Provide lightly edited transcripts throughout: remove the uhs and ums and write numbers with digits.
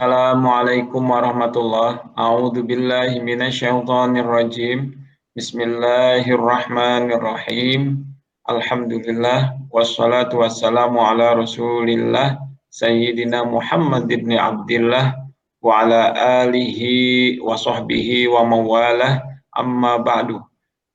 Assalamualaikum warahmatullahi wabarakatuh. A'udzu billahi minasyaitonir rajim. Bismillahirrahmanirrahim. Alhamdulillah wassalatu wassalamu ala Rasulillah Sayyidina Muhammad ibn Abdillah wa ala alihi wa sahbihi wa mawalah amma ba'du.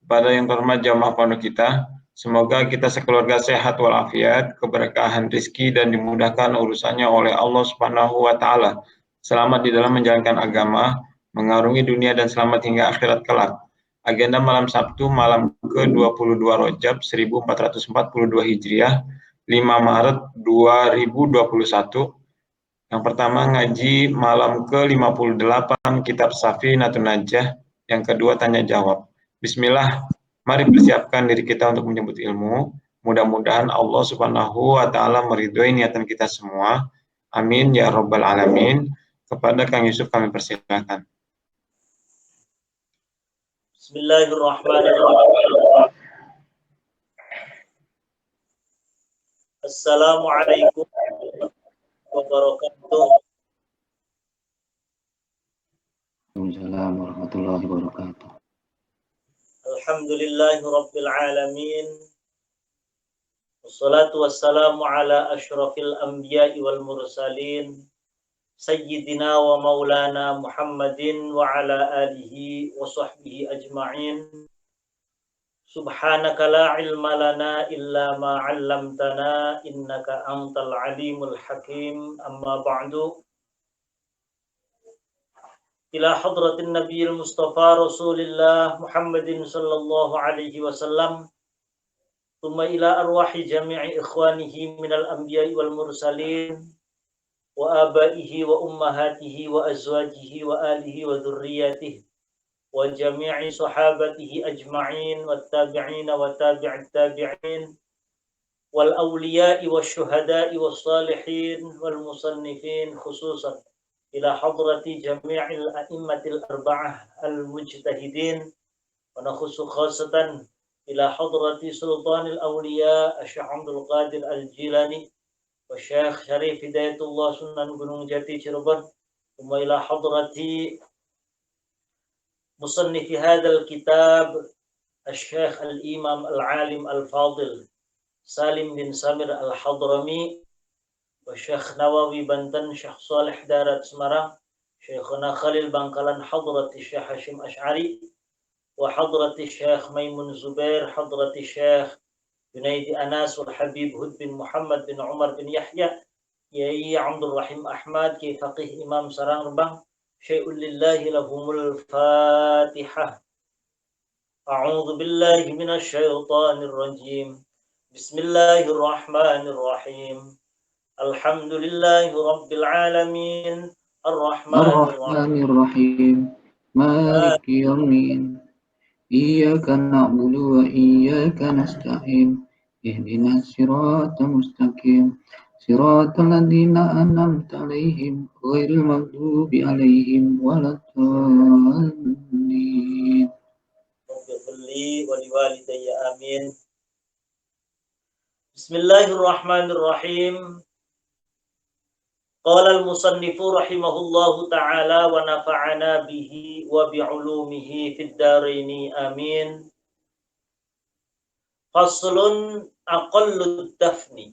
Pada yang terhormat jamaah pondok kita, semoga kita sekeluarga sehat walafiat, keberkahan rezeki dan dimudahkan urusannya oleh Allah Subhanahu wa taala. Selamat di dalam menjalankan agama, mengarungi dunia dan selamat hingga akhirat kelak. Agenda malam Sabtu malam ke-22 Rajab 1442 Hijriah, 5 Maret 2021. Yang pertama ngaji malam ke-58 Kitab Safinatun Najah, yang kedua tanya jawab. Bismillah, mari persiapkan diri kita untuk menyebut ilmu. Mudah-mudahan Allah Subhanahu wa taala meridhoi niatan kita semua. Amin ya rabbal alamin. Kepada Kang Yusuf kami persilakan. Bismillahirrahmanirrahim. Assalamualaikum warahmatullahi wabarakatuh. Waalaikumsalam warahmatullahi wabarakatuh. Alhamdulillahi rabbil alamin. Wassalatu wassalamu ala asyrafil anbiya'i wal mursalin Sayyidina wa maulana Muhammadin wa ala alihi wa sahbihi ajma'in. Subhanaka la ilma lana illa ma 'allamtana innaka antal alimul hakim. Amma ba'du. Ila hadratin nabiyil mustafa rasulillah Muhammadin sallallahu alaihi wasallam, thumma ila arwahi jami'i ikhwanihi minal anbiya'i wal mursalin wa abaihi wa ummahatihi wa azwajihi wa alihi wa dhurriyyatihi wa jami'i sahabatihi ajma'in wa tabi'ina wa tabi'it tabi'in wal awliya'i wa syuhada'i wa salihin wal musannifin, khususan ila hadrati jami'il a'immatil arba'ah al-mujtahidin, wa nakhussu khasatan ila hadrati sultanil awliya Syekh Abdul Qadir Al-Jilani wa Syekh Syarif Hidayatullah Sunan Gunung Jati Cirebon, wa ila hadrati musannifi hadzal kitab Syekh Al-Imam Al-Alim Al-Fadil Salim bin Samir Al-Hadrami wa Syekh Nawawi Banten, Syekh Saleh Darat Semarang, Syekhuna Khalil Bangkalan, hadrati Syekh Hashim Ash'ari wa hadrati Syekh Maimun Zubair, hadrati Syekh Junaidi Anas wal Habib Hud bin Muhammad bin Umar bin Yahya, Yai Abdul Rahim Ahmad, Kiai Faqih Imam Sarang Rembang, Syai'ul lillahi lahumul Fatihah. A'udzu billahi minasy syaithanir rajim. Bismillahirrahmanirrahim. Alhamdulillahi rabbil alamin. Ar-Rahmanir-Rahim. Maliki yaumiddin. Iyyaka na'budu wa iyyaka nasta'in. Ihdinas siratal mustaqim. Siratal ladzina an'amta 'alaihim ghairil maghdubi 'alaihim waladdallin. Rabbi wa liwalidayya amin. Bismillahirrahmanirrahim. Qala al-musannifu rahimahullahu ta'ala wa nafa'ana bihi wa bi'ulumihi fid dharaini amin. Faslun aqallud dafni.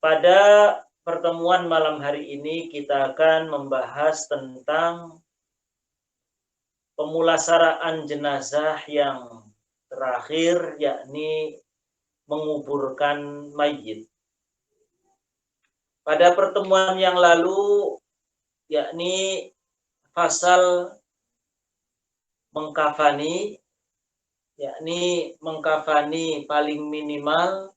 Pada pertemuan malam hari ini kita akan membahas tentang pemulasaraan jenazah yang terakhir, yakni menguburkan mayit. Pada pertemuan yang lalu, yakni fasal mengkafani, yakni mengkafani paling minimal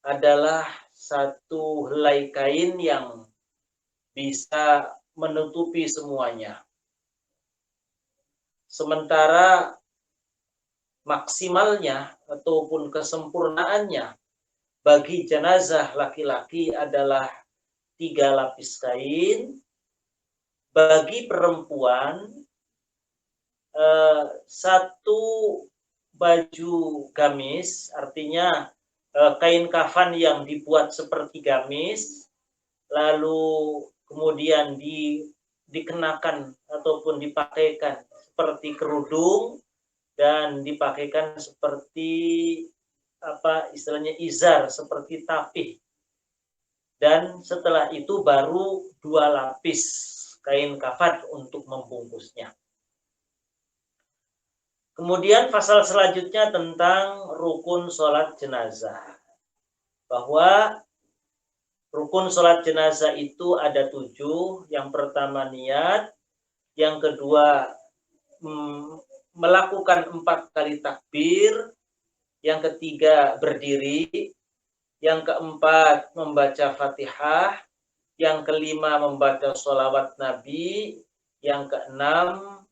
adalah satu helai kain yang bisa menutupi semuanya. Sementara maksimalnya ataupun kesempurnaannya bagi jenazah laki-laki adalah 3 lapis kain, bagi perempuan 1 baju gamis, artinya kain kafan yang dibuat seperti gamis, lalu kemudian dikenakan ataupun dipakaikan seperti kerudung dan dipakaikan seperti istilahnya izar, seperti tapih. Dan setelah itu baru 2 lapis kain kafan untuk membungkusnya. Kemudian pasal selanjutnya tentang rukun sholat jenazah. Bahwa rukun sholat jenazah itu ada 7. Yang pertama niat, yang kedua melakukan 4 kali takbir, yang ketiga berdiri, yang keempat membaca Fatihah, yang kelima membaca sholawat Nabi, yang keenam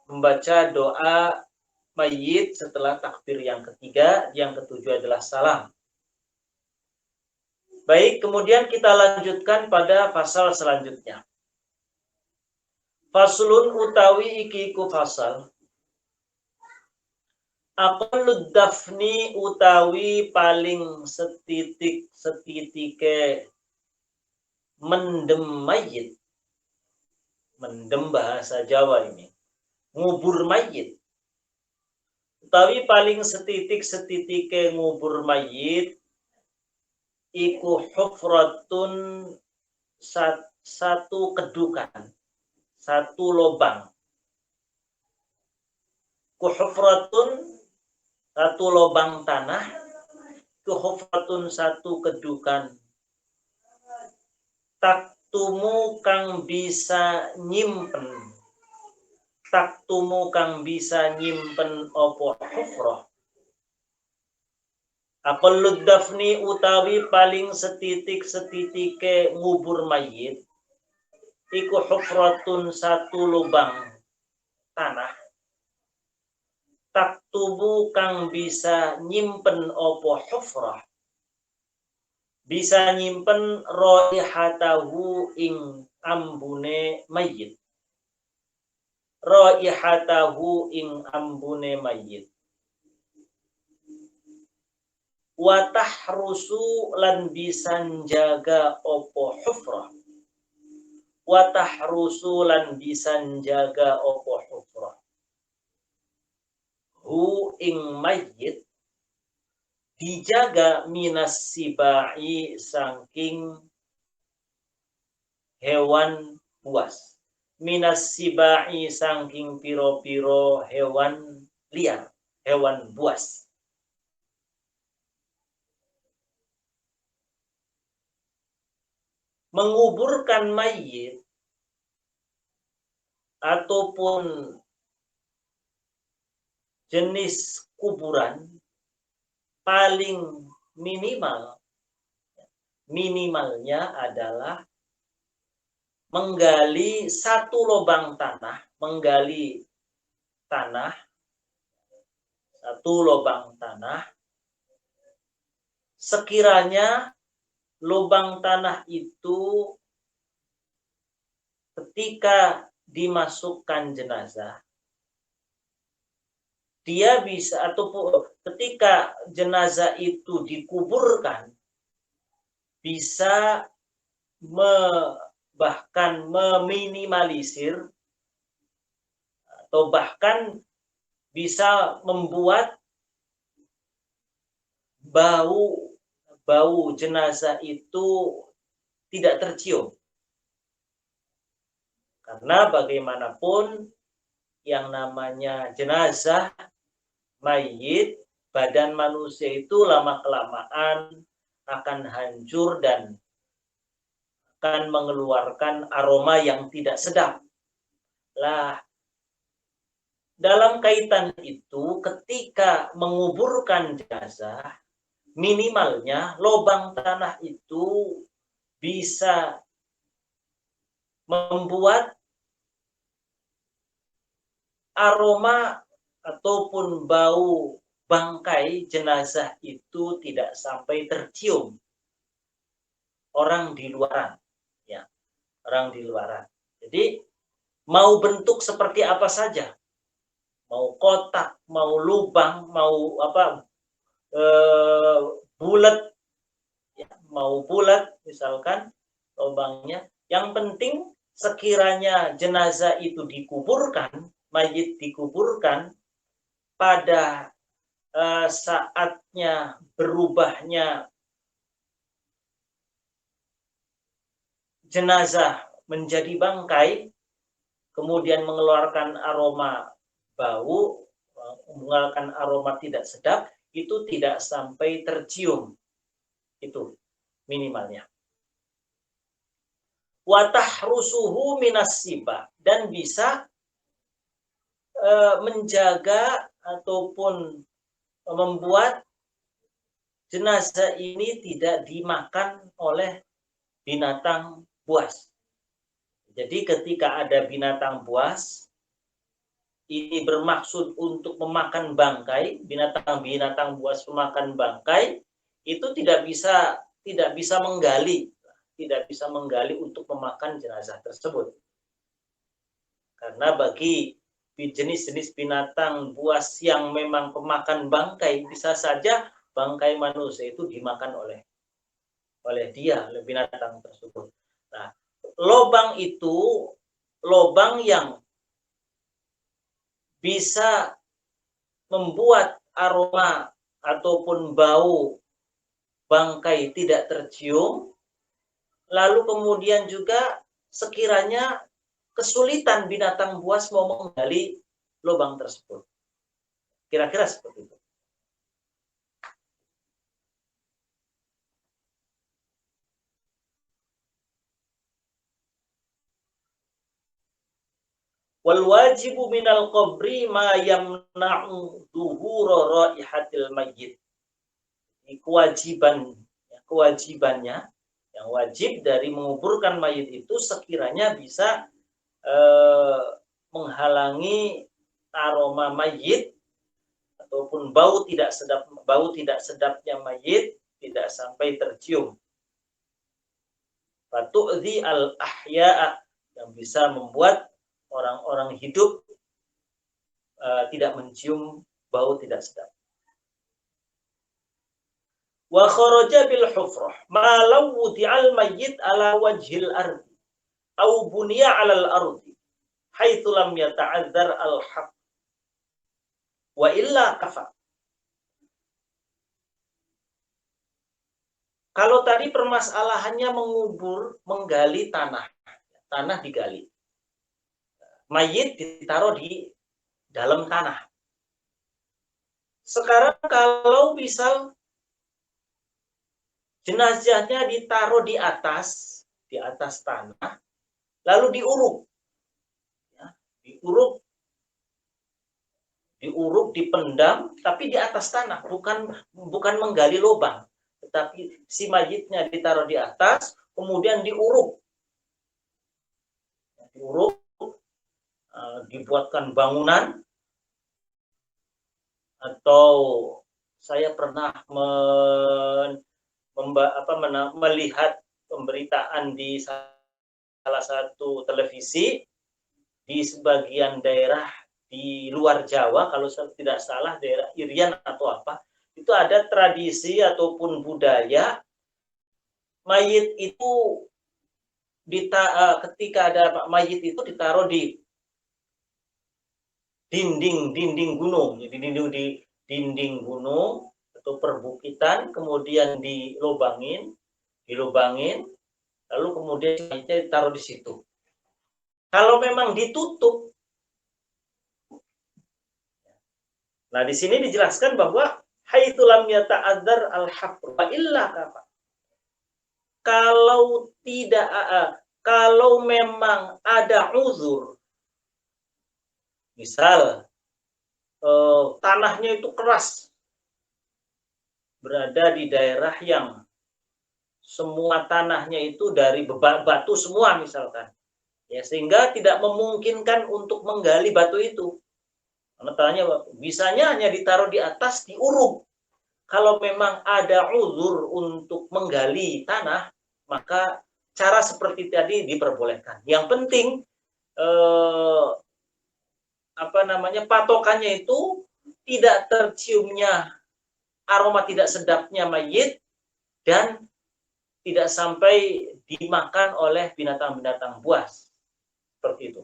membaca doa mayit setelah takbir yang ketiga, yang ketujuh adalah salam. Baik, kemudian kita lanjutkan pada pasal selanjutnya. Faslun utawi iki ku fasal. Aqallud dafni utawi paling setitike mendem mayit. Mendem bahasa Jawa ini. Ngubur mayit. Utawi paling setitike ngubur mayit iku hufratun satu kedukan, satu lubang. Kuhufratun satu lubang tanah, kuhufratun satu kedukan. Taktumu kang bisa nyimpen. Taktumu kang bisa nyimpen opo hufrah. Aqallud dafni utawi paling setitike ngubur mayit iku hufratun satu lubang tanah. Taktubu kang bisa nyimpen opo hufrah. Bisa nyimpen raihatahu ing ambune mayit. Raihatahu ing ambune mayit. Watahrusu lan bisa njaga opo hufrah. Watahrusu lan bisa njaga opo hufrah. Hu ing mayit dijaga minas sibai saking hewan buas. Minas sibai saking piro-piro hewan liar, hewan buas. Menguburkan mayit ataupun jenis kuburan paling minimalnya adalah menggali satu lubang tanah, menggali tanah, satu lubang tanah, sekiranya lubang tanah itu ketika dimasukkan jenazah, dia bisa, ataupun ketika jenazah itu dikuburkan, bisa bahkan meminimalisir atau bahkan bisa membuat bau jenazah itu tidak tercium. Karena bagaimanapun yang namanya jenazah, mayit, badan manusia itu lama-kelamaan akan hancur dan akan mengeluarkan aroma yang tidak sedap. Lah, dalam kaitan itu ketika menguburkan jenazah, minimalnya lubang tanah itu bisa membuat aroma ataupun bau bangkai jenazah itu tidak sampai tercium orang di luaran, ya, orang di luaran. Jadi mau bentuk seperti apa saja, mau kotak, mau lubang, mau bulat, ya, mau bulat misalkan lubangnya. Yang penting sekiranya jenazah itu dikuburkan, mayit dikuburkan pada saatnya berubahnya jenazah menjadi bangkai, kemudian mengeluarkan aroma bau, mengeluarkan aroma tidak sedap, itu tidak sampai tercium. Itu minimalnya. Watahrusuhu minas siba, dan bisa menjaga ataupun membuat jenazah ini tidak dimakan oleh binatang buas. Jadi ketika ada binatang buas, ini bermaksud untuk memakan bangkai, binatang-binatang buas memakan bangkai, itu tidak bisa menggali untuk memakan jenazah tersebut. Karena bagi jenis-jenis binatang buas yang memang pemakan bangkai, bisa saja bangkai manusia itu dimakan oleh binatang tersebut. Nah, lobang itu lobang yang bisa membuat aroma ataupun bau bangkai tidak tercium, lalu kemudian juga sekiranya kesulitan binatang buas mau menggali lubang tersebut. Kira-kira seperti itu. Wal wajibu minal qabri ma yamna'u dhuhura raihatil mayyit. Ini kewajibannya yang wajib dari menguburkan mayit itu sekiranya bisa menghalangi aroma mayit ataupun bau tidak sedapnya mayit tidak sampai tercium. Fatu'dhi al-ahya'a, yang bisa membuat orang-orang hidup tidak mencium bau tidak sedap. Wa kharaja bil hufrah ma law wudi'al mayyit ala wajhil ardi aw buniya 'alal ardi haitsu lam yata'adzar al haq wa illa kafa. Kalau tadi permasalahannya menggali tanah digali. Mayit ditaruh di dalam tanah. Sekarang kalau misal jenazahnya ditaruh di atas tanah, lalu diuruk, ya, diuruk, dipendam, tapi di atas tanah, bukan menggali lubang, tetapi si mayitnya ditaruh di atas, kemudian diuruk, dibuatkan bangunan, atau saya pernah melihat pemberitaan di salah satu televisi di sebagian daerah di luar Jawa, kalau saya tidak salah daerah Irian atau apa, itu ada tradisi ataupun budaya mayit itu ketika ada mayit itu ditaruh di dinding gunung, di dinding gunung atau perbukitan, kemudian dilubangin, lalu kemudian mayitnya ditaruh di situ. Kalau memang ditutup, nah di sini dijelaskan bahwa haitsu lam yata'adzar al-hafr wa illa kafa. Kalau memang ada uzur, misal tanahnya itu keras, berada di daerah yang semua tanahnya itu dari batu semua misalkan, ya, sehingga tidak memungkinkan untuk menggali batu itu. Karena bisanya hanya ditaruh di atas, diuruk. Kalau memang ada uzur untuk menggali tanah, maka cara seperti tadi diperbolehkan. Yang penting patokannya itu tidak terciumnya aroma tidak sedapnya mayit dan tidak sampai dimakan oleh binatang-binatang buas. Seperti itu.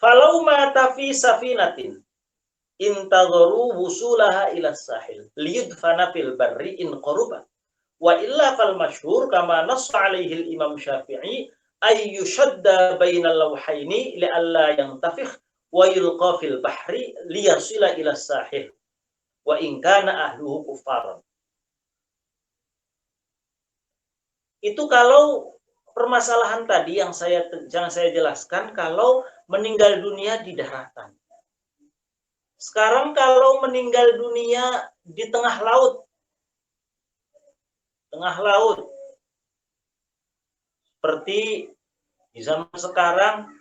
Falau mata fi safinatin intadharu wusulaha ila sahil liyudfana fil barri in qaruba wa illa fal masyhur kama nassa alaihi al imam Syafi'i ay yushadda bainal lawhaini li alla yantafikh wa yulqa fil bahri liyasila ila sahil wa in kana ahluhu kuffaran. Itu kalau permasalahan tadi yang saya jelaskan kalau meninggal dunia di daratan. Sekarang kalau meninggal dunia di tengah laut, seperti di zaman sekarang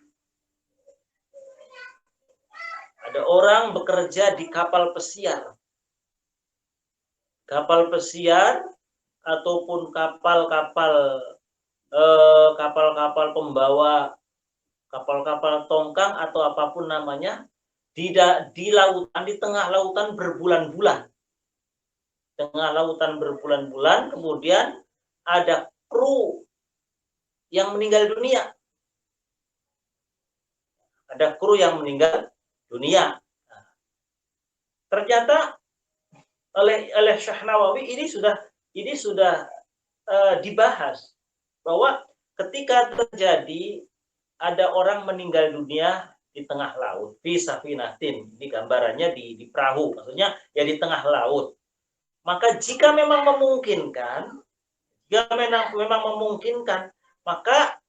ada orang bekerja di kapal pesiar ataupun kapal-kapal pembawa kapal-kapal tongkang atau apapun namanya di lautan, di tengah lautan berbulan-bulan. Kemudian ada kru yang meninggal dunia. Nah, ternyata oleh Syekh Nawawi ini sudah dibahas bahwa ketika terjadi ada orang meninggal dunia di tengah laut, fi safinatin, di gambarannya di perahu, maksudnya ya di tengah laut. Maka jika memang memungkinkan, maka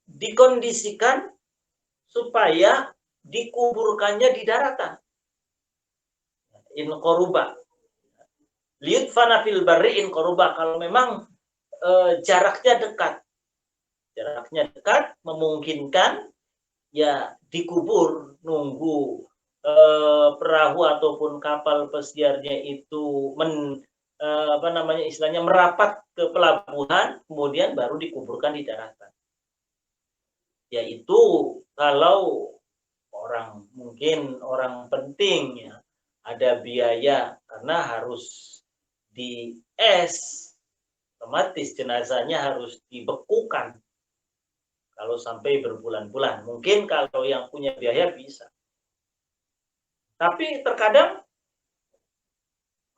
dikondisikan supaya dikuburkannya di daratan. In qaruba. Liyudfana fil barri in qaruba, kalau memang jaraknya dekat, memungkinkan, ya dikubur, nunggu perahu ataupun kapal pesiarnya itu merapat ke pelabuhan, kemudian baru dikuburkan di daratan. Yaitu kalau mungkin orang penting, ya, ada biaya karena harus di otomatis jenazahnya harus dibekukan kalau sampai berbulan-bulan. Mungkin kalau yang punya biaya bisa. Tapi terkadang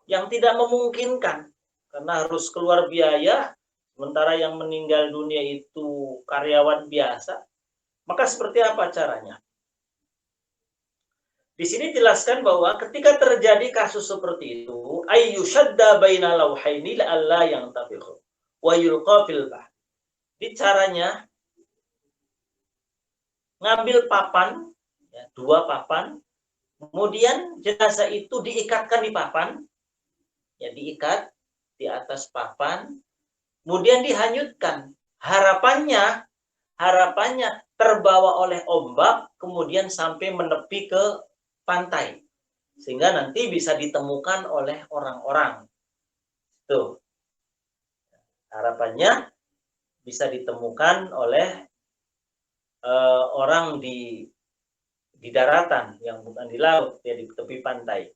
yang tidak memungkinkan karena harus keluar biaya, sementara yang meninggal dunia itu karyawan biasa. Maka seperti apa caranya? Di sini jelaskan bahwa ketika terjadi kasus seperti itu, ayyushadda baina lawhaini la'alla yang tafiqhu wa yulqa fil bahr. Di caranya ngambil papan, ya, 2 papan, kemudian jenazah itu diikatkan di papan, ya, diikat di atas papan, kemudian dihanyutkan. Harapannya terbawa oleh ombak, kemudian sampai menepi ke pantai, sehingga nanti bisa ditemukan oleh orang-orang. Tuh, harapannya bisa ditemukan oleh orang di daratan, yang bukan di laut, ya, di tepi pantai.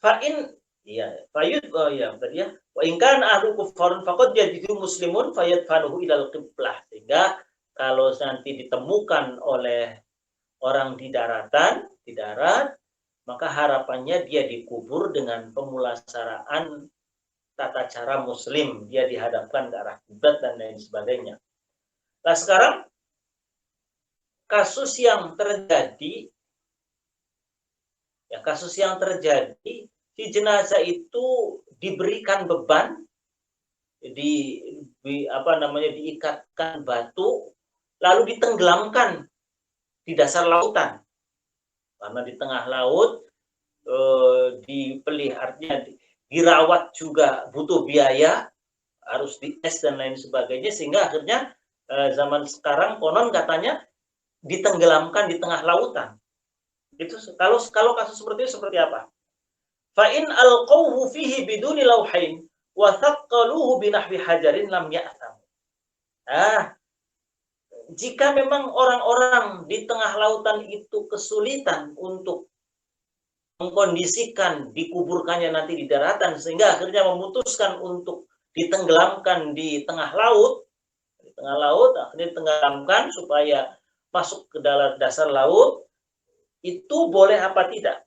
Wa in kana ahlu kuffarun faqad yajidu muslimun fayadfanuhu ilal qiblah. Sehingga kalau nanti ditemukan oleh orang di darat, maka harapannya dia dikubur dengan pemulasaraan tata cara muslim, dia dihadapkan ke arah kiblat dan lain sebagainya. Nah, sekarang kasus yang terjadi, si jenazah itu diberikan beban, diikatkan batu, lalu ditenggelamkan di dasar lautan. Karena di tengah laut dipeliharanya, dirawat juga butuh biaya, harus dites dan lain sebagainya, sehingga akhirnya zaman sekarang konon katanya ditenggelamkan di tengah lautan. Itu kalau kasus seperti itu seperti apa? Fa in alqawhu fihi biduni lawhain wa thaqqaluhu binahwi hajarin lam ya'tham. jika memang orang-orang di tengah lautan itu kesulitan untuk mengkondisikan dikuburkannya nanti di daratan, sehingga akhirnya memutuskan untuk ditenggelamkan di tengah laut, akhirnya ditenggelamkan supaya masuk ke dalam dasar laut, itu boleh apa tidak?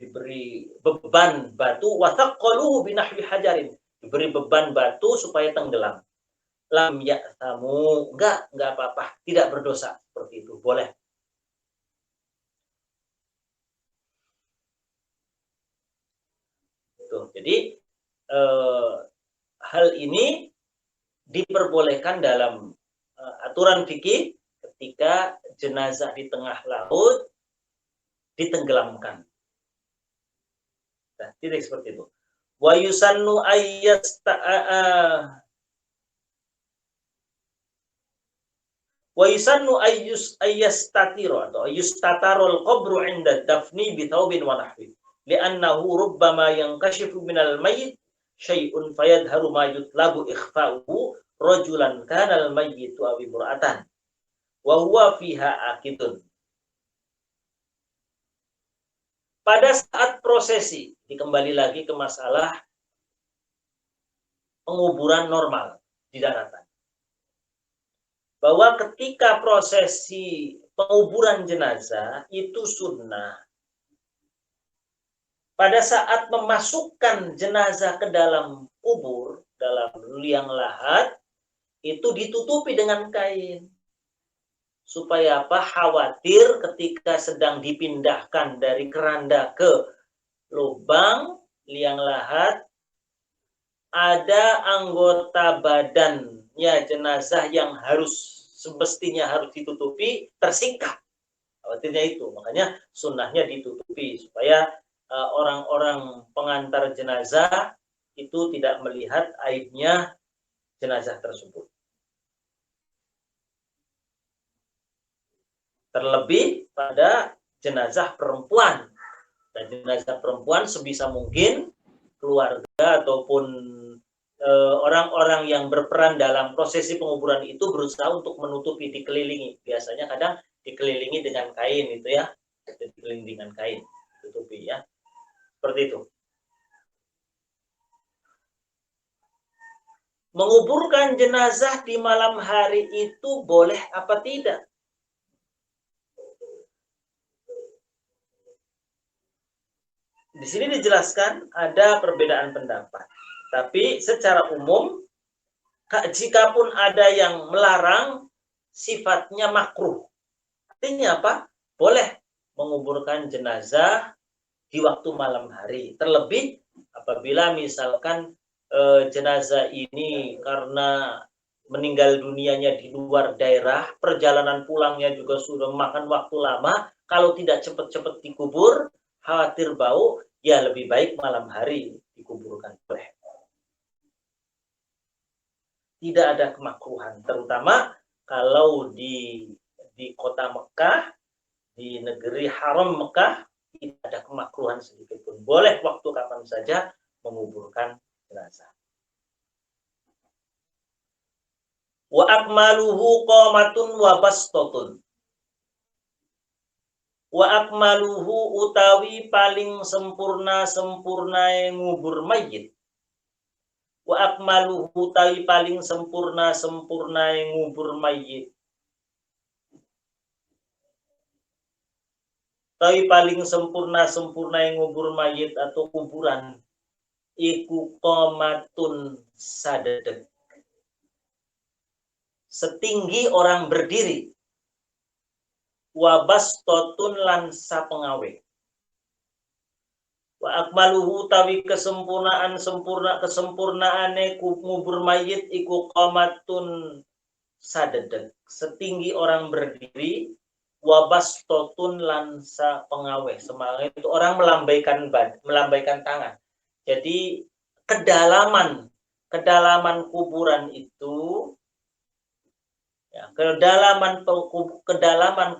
Diberi beban batu, wataqaluhu binahwi hajarin, diberi beban batu supaya tenggelam. Lam ya'thamu, enggak apa-apa, tidak berdosa, seperti itu, boleh. Tuh, jadi hal ini diperbolehkan dalam aturan fikih ketika jenazah di tengah laut ditenggelamkan. Nah, tidak seperti itu. Wa yusannu ayyastatiro atau ayyustatarul qabru 'inda dafni bi thawbin wa nahwi li'annahu rubbama yankashifu minal mayyit syai'un fayadharu ma yutlabu ikhfa'uhu rajulan kana al mayyitu aw imra'atan wa huwa fiha akidun. Pada saat prosesi, dikembali lagi ke masalah penguburan normal di daratan. Bahwa ketika prosesi penguburan jenazah itu sunnah. Pada saat memasukkan jenazah ke dalam kubur, dalam liang lahat, itu ditutupi dengan kain. Supaya apa? Khawatir ketika sedang dipindahkan dari keranda ke lubang liang lahat, ada anggota badannya jenazah yang semestinya harus ditutupi, tersingkap. Khawatirnya itu. Makanya sunnahnya ditutupi supaya orang-orang pengantar jenazah itu tidak melihat aibnya jenazah tersebut. Terlebih pada jenazah perempuan. Dan jenazah perempuan sebisa mungkin keluarga ataupun orang-orang yang berperan dalam prosesi penguburan itu berusaha untuk menutupi, dikelilingi. Biasanya kadang dikelilingi dengan kain itu ya. Dikelilingi dengan kain, tutupi ya. Seperti itu. Menguburkan jenazah di malam hari itu boleh apa tidak? Di sini dijelaskan ada perbedaan pendapat. Tapi secara umum, jikapun ada yang melarang, sifatnya makruh. Artinya apa? Boleh menguburkan jenazah di waktu malam hari. Terlebih apabila misalkan jenazah ini karena meninggal dunianya di luar daerah, perjalanan pulangnya juga sudah memakan waktu lama, kalau tidak cepat-cepat dikubur, khawatir bau, ya lebih baik malam hari dikuburkan. Boleh. Tidak ada kemakruhan, terutama kalau di kota Mekah, di negeri haram Mekah, tidak ada kemakruhan sedikit pun. Boleh waktu kapan saja menguburkan jenazah. Wa akmaluhu qamatun wa bastotun. Wa akmaluhu utawi paling sempurna ngubur mayit. Wa akmaluhu utawi paling sempurna ngubur mayit. Tapi paling sempurna ngubur mayit atau kuburan iku qomatun sadedek. Setinggi orang berdiri. Wa bastotun lan sapengawe. Wa akmaluhu tawi kesempurnaane ngubur mayit iku qomatun sadedek. Setinggi orang berdiri. Wa bastotun lan sapengawe. Semangat itu orang melambaikan tangan. Jadi kedalaman kuburan itu ya, kedalaman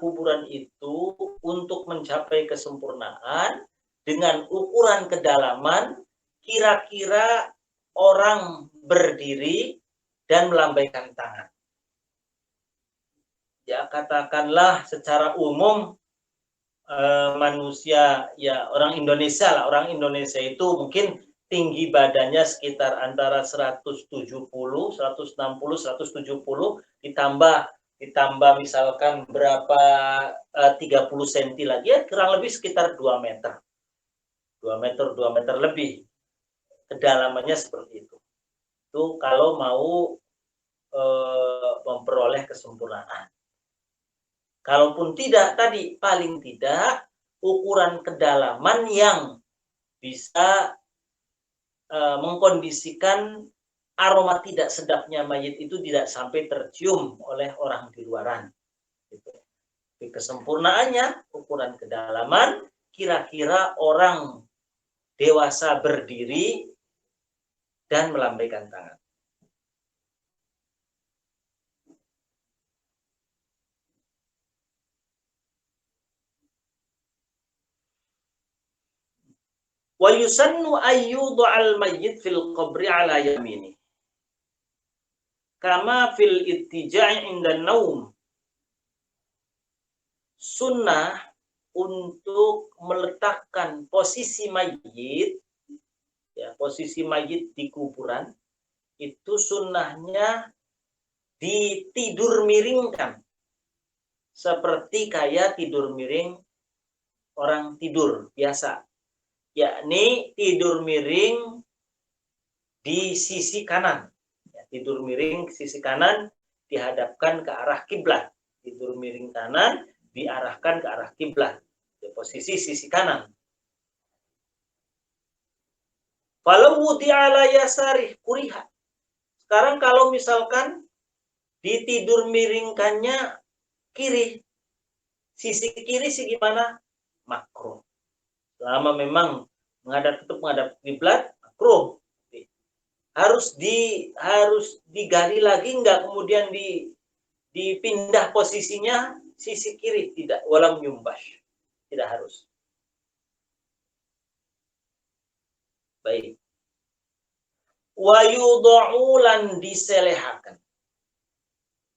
kuburan itu untuk mencapai kesempurnaan dengan ukuran kedalaman kira-kira orang berdiri dan melambaikan tangan. ya katakanlah secara umum manusia, ya orang Indonesia lah, orang Indonesia itu mungkin tinggi badannya sekitar antara 170, 160, 170 ditambah misalkan berapa 30 cm lagi, ya kurang lebih sekitar 2 meter. 2 meter lebih. Kedalamannya seperti itu. Itu kalau mau memperoleh kesempurnaan. Kalaupun tidak, tadi paling tidak ukuran kedalaman yang bisa mengkondisikan aroma tidak sedapnya mayit itu tidak sampai tercium oleh orang di luaran. Gitu. Tapi kesempurnaannya, ukuran kedalaman, kira-kira orang dewasa berdiri dan melambaikan tangan. Wa yusannu ayyudha'al mayyit fil qabri ala yamini. Kama fil ittija'i inda naum. Sunnah untuk meletakkan posisi mayit, ya, posisi mayit di kuburan, itu sunnahnya ditidur miringkan. Seperti kayak tidur miring orang tidur biasa. Yakni tidur miring di sisi kanan. Ya, tidur miring sisi kanan dihadapkan ke arah kiblat. Tidur miring kanan diarahkan ke arah kiblat. Di posisi sisi kanan. Falau wudi'ala yasarih kuriha. Sekarang kalau misalkan ditidur miringkannya kiri, sisi kiri sih gimana? Makruh. Selama memang tetap menghadap kiblat, makruh. Harus digali lagi, enggak kemudian dipindah posisinya sisi kiri, tidak, walam yumbas, tidak harus. Baik. Wa yudha'ulan diselehakan.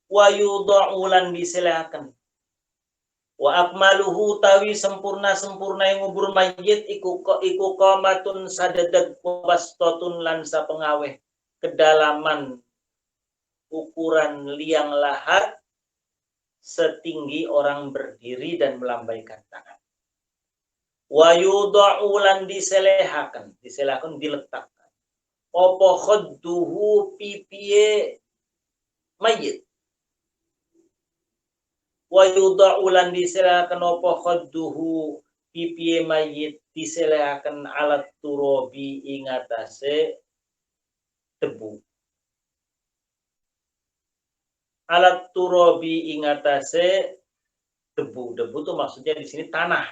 Wa yudha'ulan diselehakan. Wa akmaluhu tawi sempurna yang ngubur mayit iku qamatun sadadak wabastatun lan sapengaweh kedalaman ukuran liang lahat setinggi orang berdiri dan melambaikan tangan. Wa yudha'ulan diselehakan diletakkan. Opo khadduhu pipiye mayit. Wa yudha'ulan diselakan opo khadduhu pipiye mayit diselakan alat turobi ingatase debu. Alat turobi ingatase debu. Debu itu maksudnya di sini tanah.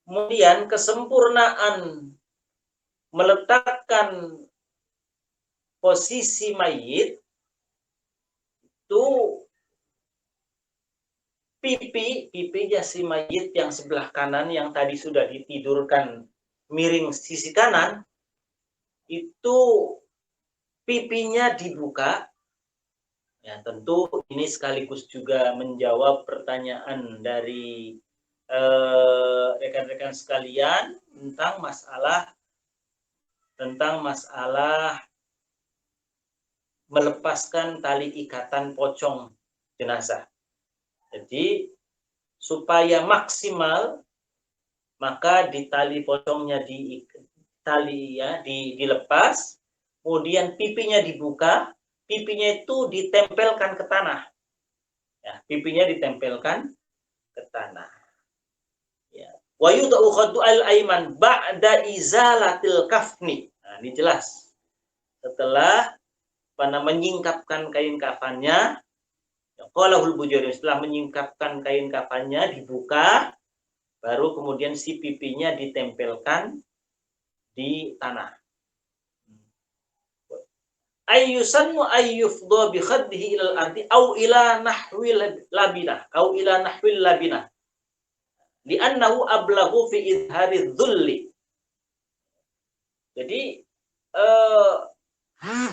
Kemudian kesempurnaan meletakkan posisi mayit itu pipinya si mayit yang sebelah kanan yang tadi sudah ditidurkan miring sisi kanan, itu pipinya dibuka. Ya, tentu ini sekaligus juga menjawab pertanyaan dari rekan-rekan sekalian tentang masalah melepaskan tali ikatan pocong jenazah. Jadi supaya maksimal maka di tali pocongnya dilepas, kemudian pipinya dibuka, pipinya itu ditempelkan ke tanah. Ya, pipinya ditempelkan ke tanah. Ya. Wa yudau khaddu al-aiman ba'da izalatil kafni. Nah, ini jelas. Setelah menyingkapkan kain kafannya, qalahul Bujairi, setelah menyingkapkan kain kafannya dibuka, baru kemudian si pipinya ditempelkan di tanah. Ayyusannu ayyufdha bi khaddihi ilal ardi au ila nahwil labinah li'annahu ablaghu fi idhari dhulli. Jadi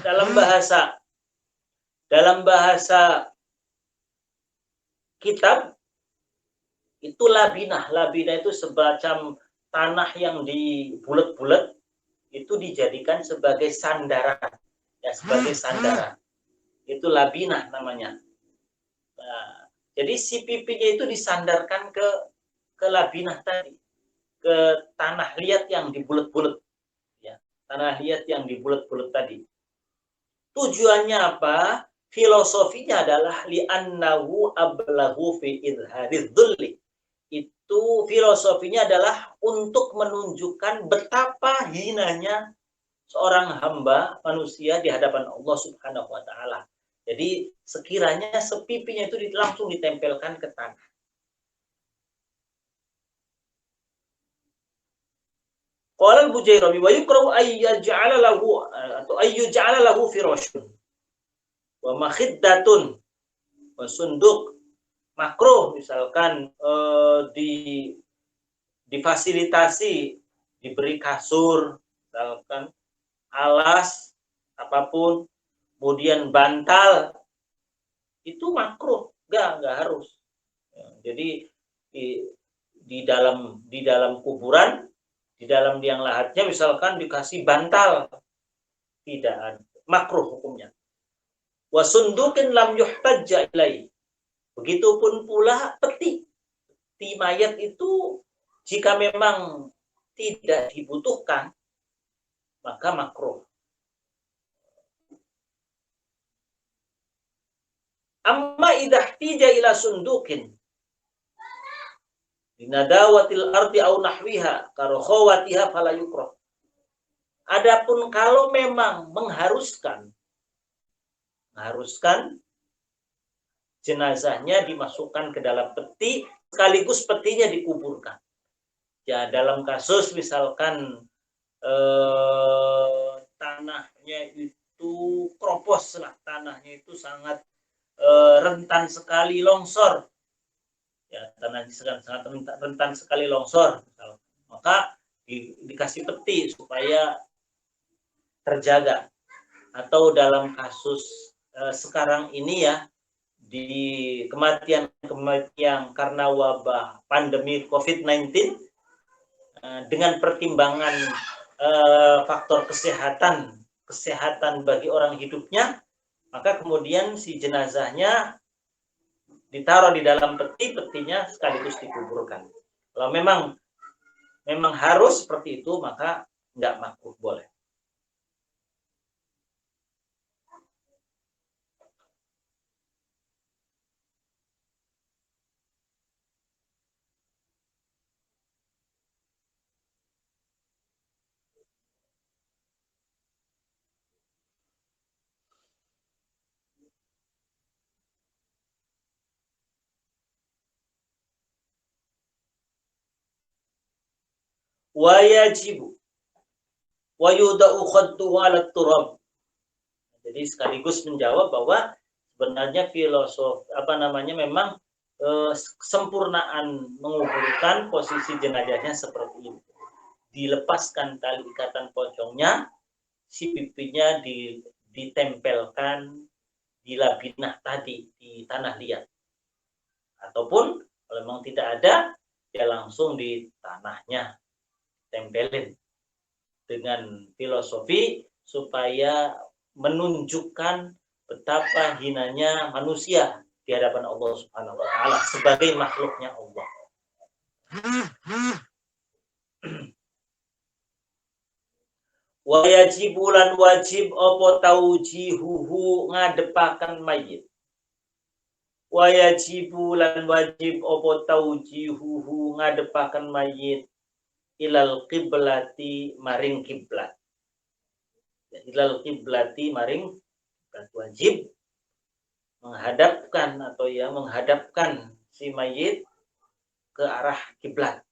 dalam bahasa kitab itu labinah. Labinah itu semacam tanah yang dibulet-bulet itu dijadikan sebagai sandaran, ya, sebagai sandaran. Itu labinah namanya. Nah, jadi si pipinya itu disandarkan ke labinah tadi, ke tanah liat yang dibulet-bulet, ya, tanah liat yang dibulet-bulet tadi. Tujuannya apa? Filosofinya adalah li'annahu ablahu fi idhariz dzulli. Itu filosofinya adalah untuk menunjukkan betapa hinanya seorang hamba manusia di hadapan Allah Subhanahu wa taala. Jadi sekiranya sepipinya itu langsung ditempelkan ke tanah. Qala al-Bujairami wa yukrahu ayyaj'ala lahu atau ayyaj'ala lahu firashun wa makhiddatun wa sunduk. Makruh misalkan difasilitasi, diberi kasur, misalkan alas apapun, kemudian bantal, itu makruh, enggak harus. Jadi di dalam kuburan, di dalam liang lahatnya misalkan dikasih bantal, tidak ada, makruh hukumnya. Wa sundukin lam yuhtajja ilaihi. Begitupun pula peti mayat itu jika memang tidak dibutuhkan maka makruh. Amma idza ihtija ila sundukin binadawatil ardi au nahwiha karakhawatiha fala yukrah. Adapun kalau memang mengharuskan jenazahnya dimasukkan ke dalam peti sekaligus petinya dikuburkan. Ya, dalam kasus misalkan tanahnya itu kropos lah, tanahnya itu sangat rentan sekali longsor. Ya, tanahnya sangat rentan sekali longsor. Maka dikasih peti supaya terjaga. Atau dalam kasus sekarang ini ya, di kematian karena wabah pandemi COVID-19 dengan pertimbangan faktor kesehatan bagi orang hidupnya, maka kemudian si jenazahnya ditaruh di dalam petinya sekaligus dikuburkan. Kalau memang harus seperti itu maka nggak makruh, boleh. Wa yajibu wa yudau khaddu ala turab. Jadi sekaligus menjawab bahwa sebenarnya memang kesempurnaan menguburkan posisi jenazahnya seperti ini. Dilepaskan tali ikatan pocongnya, si pipinya ditempelkan di labinah tadi, di tanah liat. Ataupun kalau memang tidak ada, ya langsung di tanahnya tempelin, dengan filosofi supaya menunjukkan betapa hinanya manusia di hadapan Allah Subhanahu wa taala sebagai makhluknya Allah. Wa yajibulan wajib apa taujihuhu ngadepaken mayit. Wa yajibulan wajib apa taujihuhu ngadepaken mayit ilal qiblati maring kiblat. Ilal qiblati maring kiblat, wajib menghadapkan si mayit ke arah kiblat.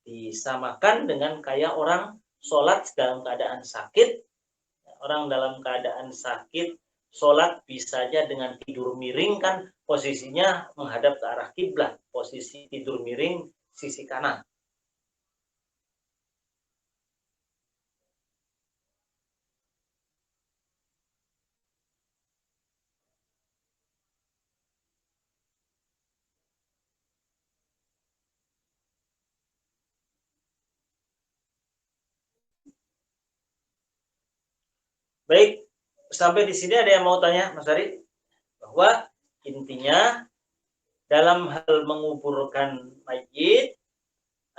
Disamakan dengan kayak orang sholat dalam keadaan sakit. Orang dalam keadaan sakit sholat bisa aja dengan tidur miring, kan posisinya menghadap ke arah kiblat. Posisi tidur miring sisi kanan. Baik, sampai di sini ada yang mau tanya, Mas Ari? Bahwa intinya dalam hal menguburkan mayit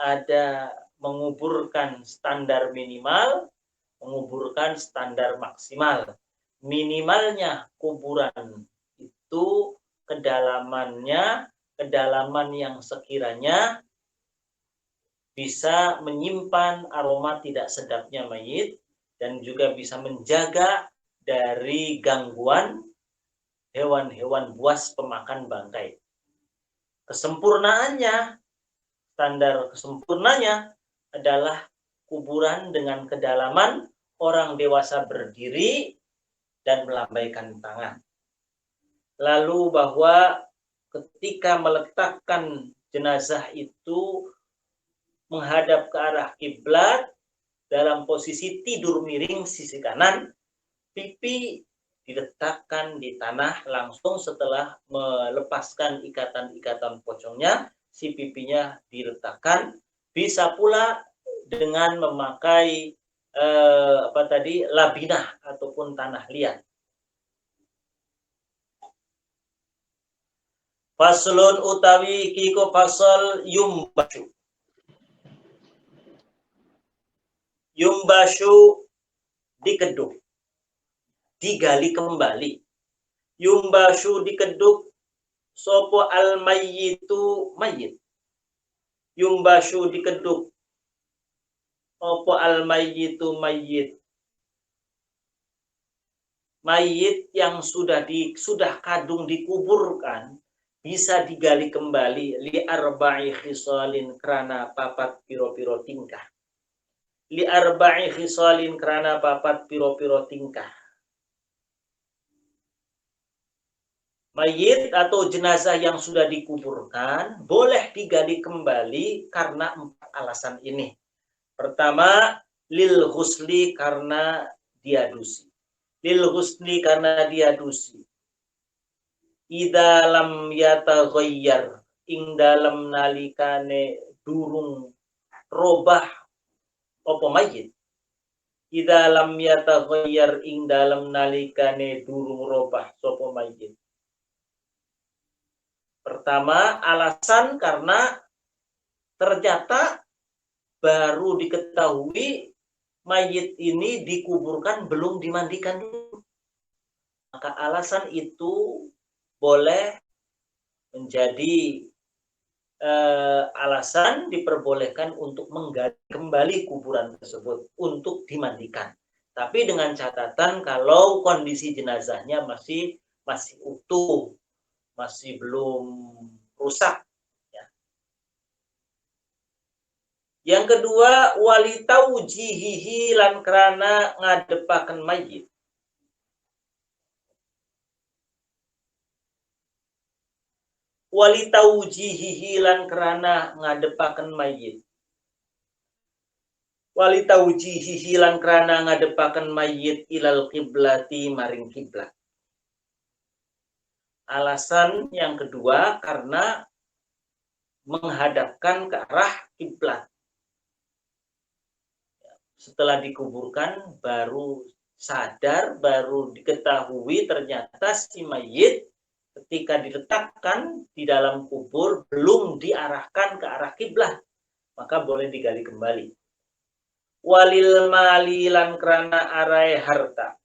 ada menguburkan standar minimal, menguburkan standar maksimal. Minimalnya kuburan itu kedalaman yang sekiranya bisa menyimpan aroma tidak sedapnya mayit dan juga bisa menjaga dari gangguan hewan-hewan buas pemakan bangkai. Standar kesempurnanya adalah kuburan dengan kedalaman orang dewasa berdiri dan melambaikan tangan. Lalu bahwa ketika meletakkan jenazah itu menghadap ke arah kiblat dalam posisi tidur miring sisi kanan, pipi diletakkan di tanah langsung setelah melepaskan ikatan-ikatan pocongnya, si pipinya diletakkan. Bisa pula dengan memakai labinah ataupun tanah liat. Faslun utawi kiko fasol yumbashu. Yumbashu dikeduk, digali kembali. Yumbashu dikeduk sopo al mayyitu mayit. Yumbashu dikeduk opo al mayyitu mayit. Mayit yang sudah kadung dikuburkan bisa digali kembali li arba'i khisalin kerana papat piro-piro tingkah. Li arba'i khisalin kerana papat piro-piro tingkah. Mayit atau jenazah yang sudah dikuburkan boleh digali kembali karena 4 alasan ini. Pertama, lil husli karena diadusi. Lil husli karena diadusi. Idza lam yataghayyar ing dalam nalikane durung robah apa mayit. Idza lam yataghayyar ing dalam nalikane durung robah sapa mayit. Pertama, alasan karena ternyata baru diketahui mayit ini dikuburkan belum dimandikan dulu. Maka alasan itu boleh menjadi alasan diperbolehkan untuk menggali kembali kuburan tersebut untuk dimandikan. Tapi dengan catatan kalau kondisi jenazahnya masih utuh, masih belum rusak. Ya. Yang kedua, walitaujihihi lan kerana ngadepaken mayit. Walitaujihihi lan kerana ngadepaken mayit. Walitaujihihi lan kerana ngadepaken mayit ilal kiblati maring kiblat. Alasan yang kedua karena menghadapkan ke arah kiblat. Setelah dikuburkan baru sadar, baru diketahui ternyata si mayit ketika diletakkan di dalam kubur belum diarahkan ke arah kiblat, maka boleh digali kembali. Walil mali lan kerana arai harta.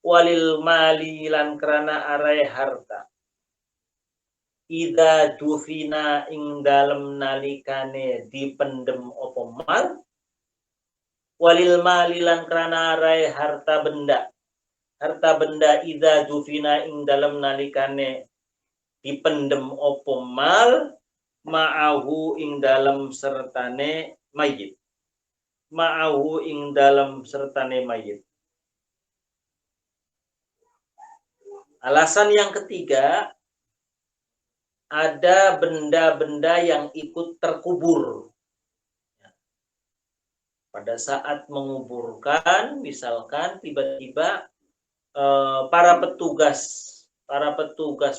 Walil mali lan kerana arai harta. Idza dufina ing dalem nalikane dipendem opo mal. Walil mali lan kerana arai harta benda. Harta benda idza dufina ing dalem nalikane dipendem opo mal ma'ahu ing dalem sertane mayit. Ma'ahu ing dalem sertane mayit. Alasan yang ketiga, ada benda-benda yang ikut terkubur. Pada saat menguburkan, misalkan tiba-tiba para petugas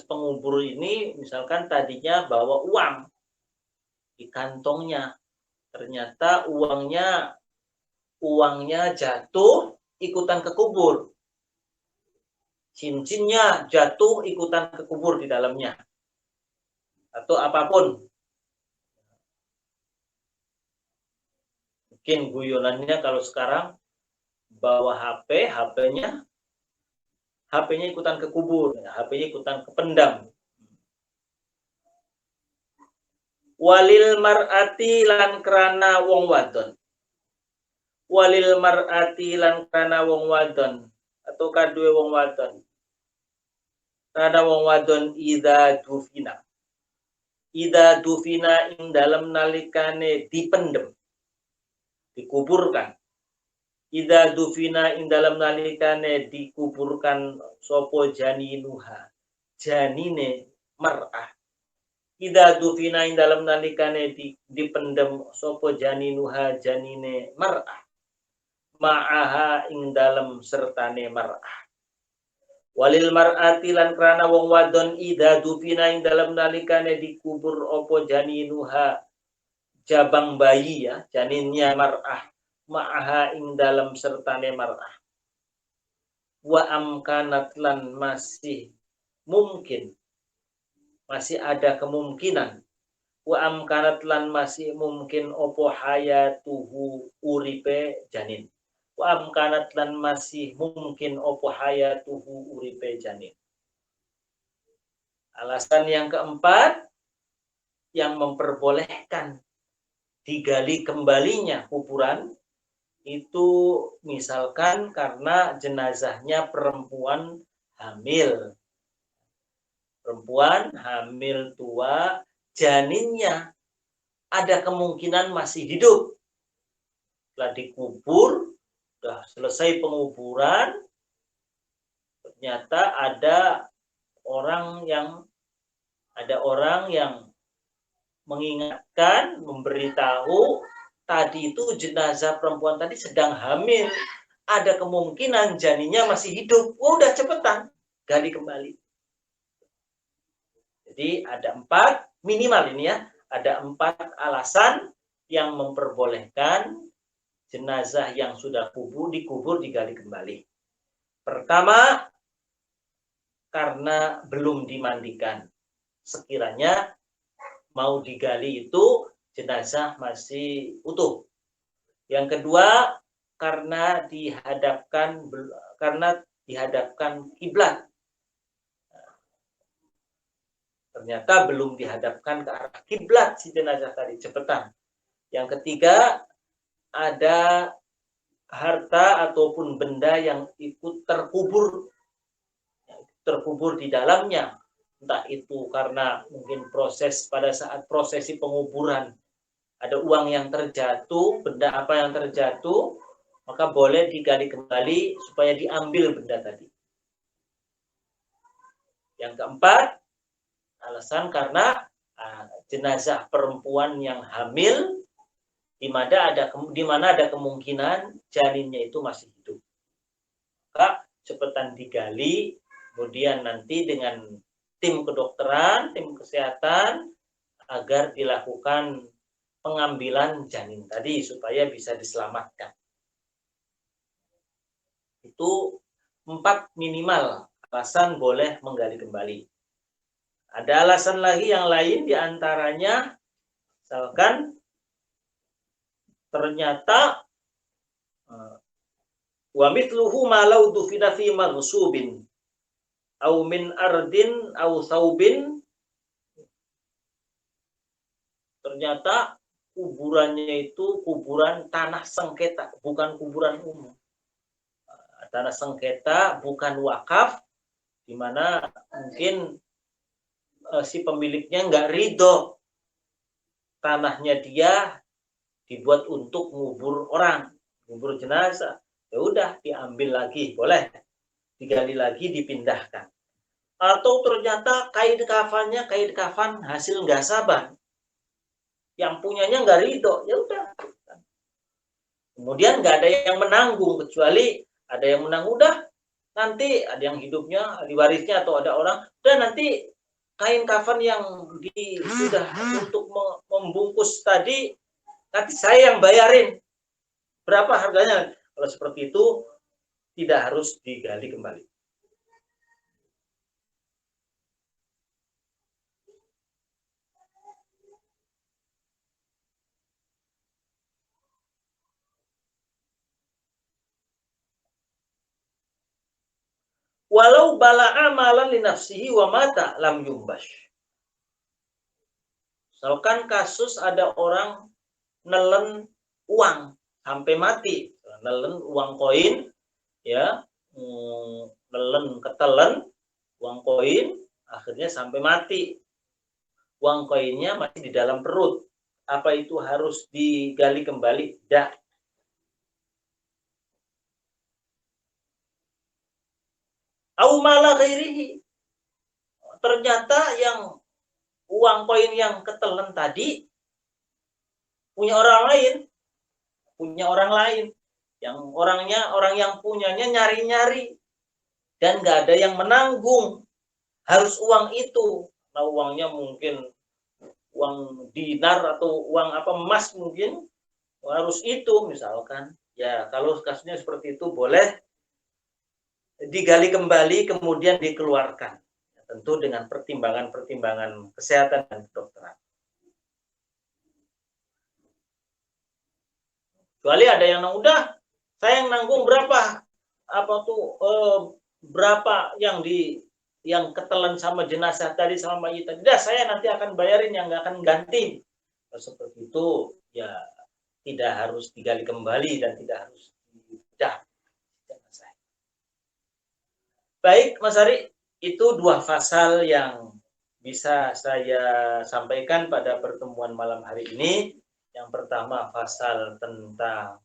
pengubur ini misalkan tadinya bawa uang di kantongnya, ternyata uangnya jatuh ikutan kekubur, cincinnya jatuh ikutan kekubur di dalamnya, atau apapun. Mungkin guyonannya kalau sekarang bawa HP-nya ikutan kekubur, HP-nya ikutan kependam. Walil mar'ati lan krana wong wadon. Walil mar'ati lan krana wong wadon atau kaduwe wong wadon. Krana wong wadon idza dufina. Idza dufina ing dalem nalikane dipendem, dikuburkan. Idza dufina ing dalem nalikane dikuburkan sapa janinuha, janine mar'ah. Idza dufina ing dalem nalikane dipendem sapa janinuha, janine mar'ah. Ma'aha ing dalem sertane mar'ah. Walil mar'ati lan krana wong wadon idza dufina ing dalem nalikane dikubur apa janinuha, jabang bayi ya, janinnya mar'ah. Ma'aha ing dalem sertane mar'ah. Wa amkanat lan masih mungkin, masih ada kemungkinan. Wa amkanat lan masih mungkin opo hayatuhu uripe janin. Wa amkanat lan masih mungkin opo hayatuhu uripe janin. Alasan yang keempat yang memperbolehkan digali kembalinya kuburan itu misalkan karena jenazahnya perempuan hamil. Perempuan hamil tua, janinnya ada kemungkinan masih hidup. Setelah dikubur, sudah selesai penguburan, ternyata ada orang yang mengingatkan, memberitahu tadi itu jenazah perempuan tadi sedang hamil, ada kemungkinan janinnya masih hidup. Oh, udah cepetan gali kembali. Jadi ada 4 minimal ini ya, ada 4 alasan yang memperbolehkan jenazah yang sudah dikubur digali kembali. Pertama, karena belum dimandikan. Sekiranya mau digali itu jenazah masih utuh. Yang kedua, karena dihadapkan kiblat. Ternyata belum dihadapkan ke arah kiblat si jenazah tadi, cepetan. Yang ketiga, ada harta ataupun benda yang ikut terkubur di dalamnya. Entah itu karena mungkin pada saat prosesi penguburan ada uang yang terjatuh, benda apa yang terjatuh, maka boleh digali kembali supaya diambil benda tadi. Yang keempat, alasan karena jenazah perempuan yang hamil di mana ada kemungkinan janinnya itu masih hidup. Maka cepetan digali, kemudian nanti dengan tim kedokteran, tim kesehatan agar dilakukan pengambilan janin tadi supaya bisa diselamatkan. Itu 4 minimal alasan boleh menggali kembali. Ada alasan lagi yang lain diantaranya, misalkan ternyata wa mithluhu ma law dufina fi maghsubin au min ardin au saubin. Ternyata kuburannya itu kuburan tanah sengketa, bukan kuburan umum. Tanah sengketa bukan wakaf, di mana mungkin si pemiliknya nggak ridho tanahnya dia dibuat untuk ngubur orang, ngubur jenazah. Ya udah diambil lagi, boleh digali lagi, dipindahkan. Atau ternyata kain kafan hasil nggak sabar, yang punyanya nggak ridho, ya udah. Kemudian nggak ada yang menanggung, kecuali ada yang menanggung, udah nanti ada yang hidupnya, ahli warisnya atau ada orang, udah nanti kain kafan yang sudah untuk membungkus tadi, nanti saya yang bayarin. Berapa harganya? Kalau seperti itu tidak harus digali kembali. walau bala'a malan li nafsihi wa mata lam yumbash. Misalkan kasus ada orang nelen uang sampai mati, nelen uang koin, ya, nelen ketelen uang koin, akhirnya sampai mati. Uang koinnya masih di dalam perut. Apa itu harus digali kembali? Tidak. Au mala ghairihi. Ternyata yang uang koin yang ketelen tadi punya orang lain, yang orang yang punyanya nyari-nyari dan nggak ada yang menanggung, harus uang itu. Nah, uangnya mungkin uang dinar atau uang emas mungkin, harus itu misalkan. Ya, kalau kasusnya seperti itu boleh digali kembali kemudian dikeluarkan, tentu dengan pertimbangan kesehatan dan kedokteran. Kecuali ada yang udah saya yang nanggung berapa berapa yang ketelan sama jenazah tadi sama mayit tadi, saya nanti akan bayarin, yang nggak akan ganti. Seperti itu ya tidak harus digali kembali dan tidak harus dibedah. Baik, Mas Ari, itu dua pasal yang bisa saya sampaikan pada pertemuan malam hari ini. Yang pertama pasal tentang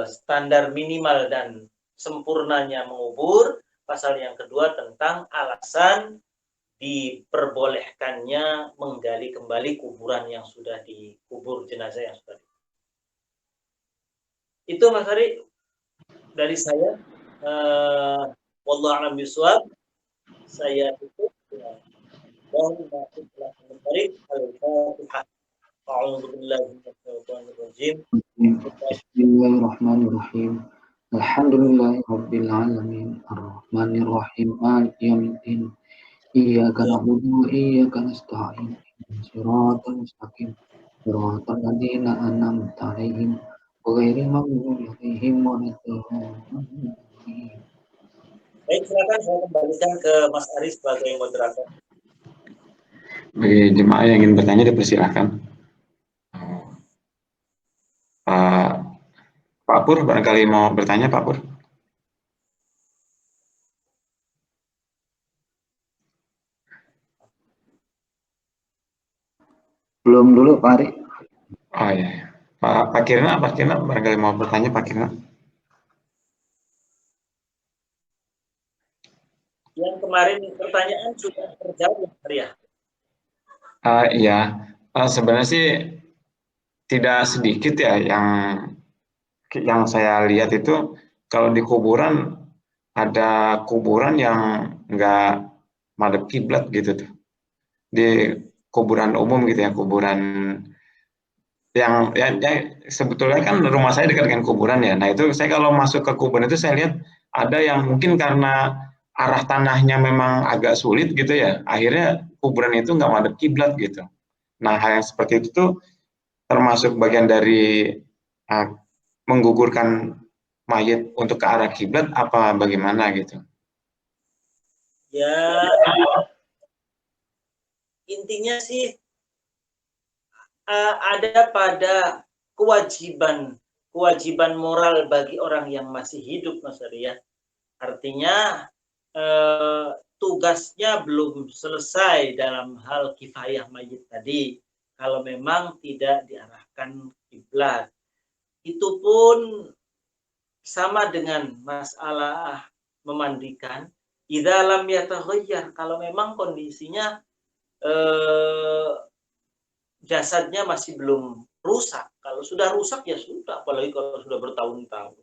standar minimal dan sempurnanya mengubur. Pasal yang kedua tentang alasan diperbolehkannya menggali kembali kuburan yang sudah dikubur, jenazah yang sudah dikubur. Itu Mas Ari dari saya. Wallahu a'lam bishawab. Saya tutup dengan Al-Fatihah. A'udzu billahi minasyaitonir rajim. Bismillahirrahmanirrahim. Alhamdulillahirabbil alamin. Arrahmanir rahim. Maliki yaumiddin. Iyyaka na'budu wa iyyaka nasta'in. Shiratal mustaqim. Shiratal ladzina an'amta 'alaihim ghairil maghdubi 'alaihim waladdallin. Baik, silakan saya kembalikan ke Mas Ari sebagai moderator. Bagi jemaah yang ingin bertanya dipersilakan. Pak Pur, barangkali mau bertanya, Pak Pur. Belum dulu, Pak Ari. Oh iya. Pak Kirna barangkali mau bertanya, Pak Kirna. Yang kemarin pertanyaan sudah terjawab, ya? Iya, sebenarnya sih tidak sedikit ya yang saya lihat itu kalau di kuburan ada kuburan yang nggak madep kiblat gitu tuh, di kuburan umum gitu ya, kuburan yang ya sebetulnya kan rumah saya dekat dengan kuburan ya. Nah itu saya kalau masuk ke kuburan itu saya lihat ada yang mungkin karena arah tanahnya memang agak sulit gitu ya, akhirnya kuburan itu nggak madep kiblat gitu. Nah hal yang seperti itu tuh termasuk bagian dari menggugurkan mayit untuk ke arah kiblat apa bagaimana gitu? Ya, intinya sih ada pada kewajiban moral bagi orang yang masih hidup, Mas Arya. Artinya tugasnya belum selesai dalam hal kifayah mayit tadi. Kalau memang tidak diarahkan kiblat, itu pun sama dengan masalah memandikan. Idza lam yataghayyar, kalau memang kondisinya jasadnya masih belum rusak. Kalau sudah rusak ya sudah, apalagi kalau sudah bertahun-tahun.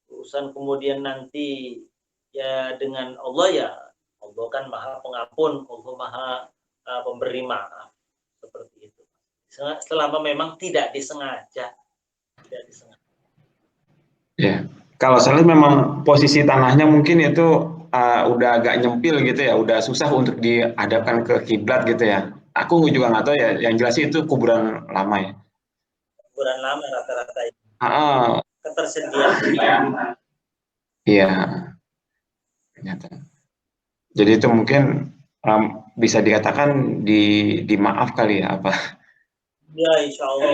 Urusan kemudian nanti ya dengan Allah, ya Allah kan Maha Pengampun, Allah Maha Pemberi maaf, seperti itu. Selama memang tidak disengaja. Ya, kalau saya lihat memang posisi tanahnya mungkin itu udah agak nyempil gitu ya, udah susah untuk dihadapkan ke kiblat gitu ya. Aku juga nggak tahu ya, yang jelas itu kuburan lama ya. Kuburan lama rata-rata itu. Ah, Ketersediaan. Iya, ternyata. Jadi itu mungkin bisa dikatakan dimaaf kali ya apa? Ya, insya Allah.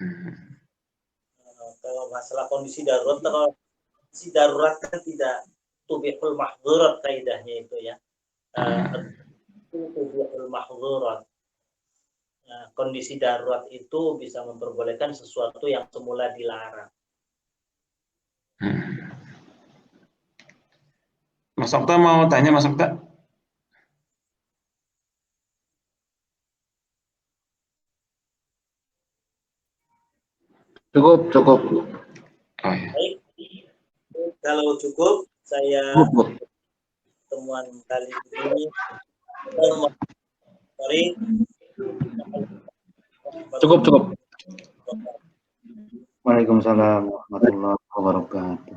Hmm. Kalau masalah kondisi darurat, kalau kondisi darurat kan tidak tubihul mahzurat kaidahnya itu ya. Tubihul mahzurat. Nah, kondisi darurat itu bisa memperbolehkan sesuatu yang semula dilarang. Hmm. Mas Okta mau tanya, Mas Okta? Cukup. Oh ya. Baik, kalau cukup saya Cukup. pertemuan kali ini. Sorry. Cukup. Waalaikumsalam warahmatullahi wabarakatuh.